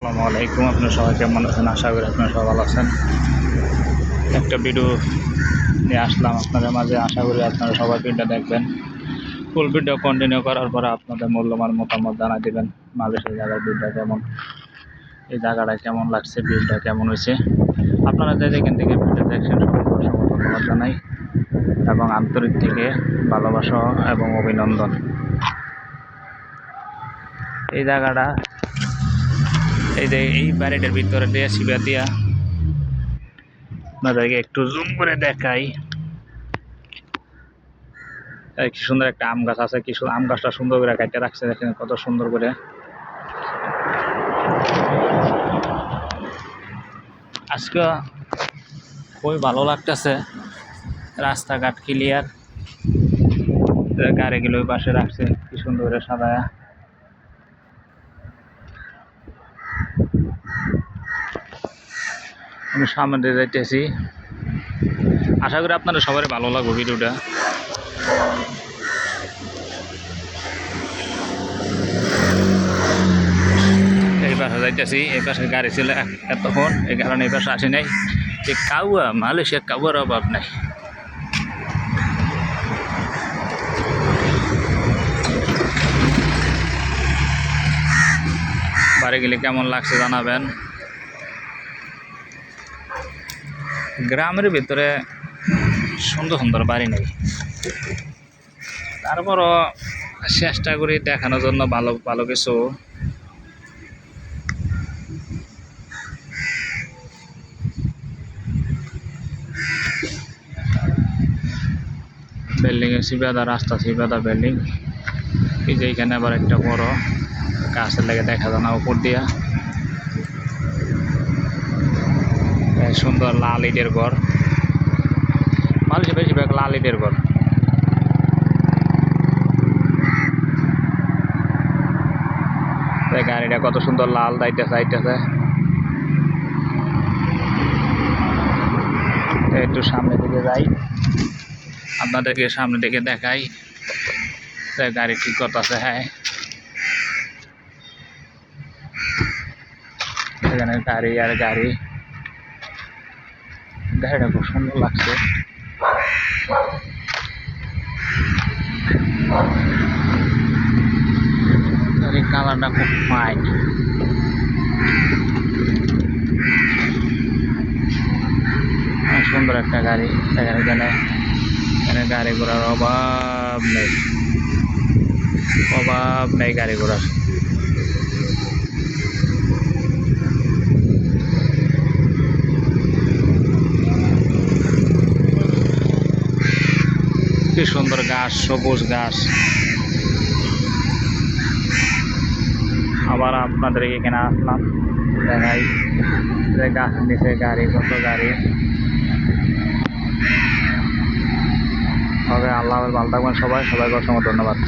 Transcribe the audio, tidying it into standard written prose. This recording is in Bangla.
আসসালামু আলাইকুম। আপনারা সবাই কেমন আছেন? আশা করি আপনারা সবাই ভালো আছেন। একটা ভিডিও নিয়ে আসলাম আপনাদের মাঝে। আশা করি আপনারা সবাই ভিডিওটা দেখবেন। ফুল ভিডিও কন্টিনিউ করার পরে আপনাদের মূল্যবান মতামত জানাই দেবেন। মালয়েশিয়া জায়গার ভিউটা কেমন, এই জায়গাটা কেমন লাগছে, ভিউটা কেমন হয়েছে। আপনারা যে যেখান থেকে ভিডিও দেখছেন সবাইকে অসংখ্য ধন্যবাদ জানাই এবং আন্তরিক থেকে ভালোবাসা এবং অভিনন্দন। এই জায়গাটা এই যে এই বাড়িটার ভিতরে দিয়ে শিবা দিয়া আপনাদেরকে একটু জুম করে দেখাই। কি সুন্দর একটা আম গাছ আছে, কি আম গাছটা সুন্দর করে কাটতে রাখছে, দেখেন কত সুন্দর করে। আজকে খুবই ভালো লাগতেছে, রাস্তাঘাট ক্লিয়ার, গাড়িগুলো ওই পাশে রাখছে কি সুন্দর করে সাজায়া। আমি সামনে দিয়ে যাইতেছি, আশা করি আপনাদের সবারই ভালো লাগবে ভিডিওটা। এই পাশে যাইতেছি, এই পাশে গাড়ি ছিল এতক্ষণ, এই কারণে এই পাশে আসি নাই। যে কাউয়া, মালয়েশিয়া কাউয়ার অভাব নাই। বাড়ি গেলে কেমন লাগছে জানাবেন। গ্রামের ভিতরে সুন্দর সুন্দর বাড়ি নেই, তারপরও চেষ্টা করি দেখানোর জন্য ভালো ভালো কিছু। বিল্ডিং এর সিবাদা রাস্তা, সিবাদা বিল্ডিং। এই যে এখানে আবার একটা বড় গাছের লেগে দেখা যায় না উপর দিয়া। সুন্দর লাল ইটের ঘর, মালয়েশিয়া বেশিরভাগ লাল ইটের ঘর। গাড়িটা কত সুন্দর লাল যাইতেছে। একটু সামনে দিকে যাই, আপনাদেরকে সামনে দিকে দেখাই। গাড়ি ঠিক করতেছে। হ্যাঁ, এখানে গাড়ি আর গাড়ি, গাড়িটা খুব সুন্দর লাগছে। গাড়ির কালারটা খুব ফাইন। সুন্দর একটা গাড়ি। এখানে গাড়ি ঘোড়ার অভাব নেই গাড়ি ঘোড়ার। কি সুন্দর গাছ, সবুজ গাছ। আবার আপনাদের এখানে আসলাম, দেখাই যে গাছের নিচে গাড়ি, কত গাড়ি হবে। আল্লাহ ভালো থাকবেন সবাই, সবাইকে অসংখ্য ধন্যবাদ।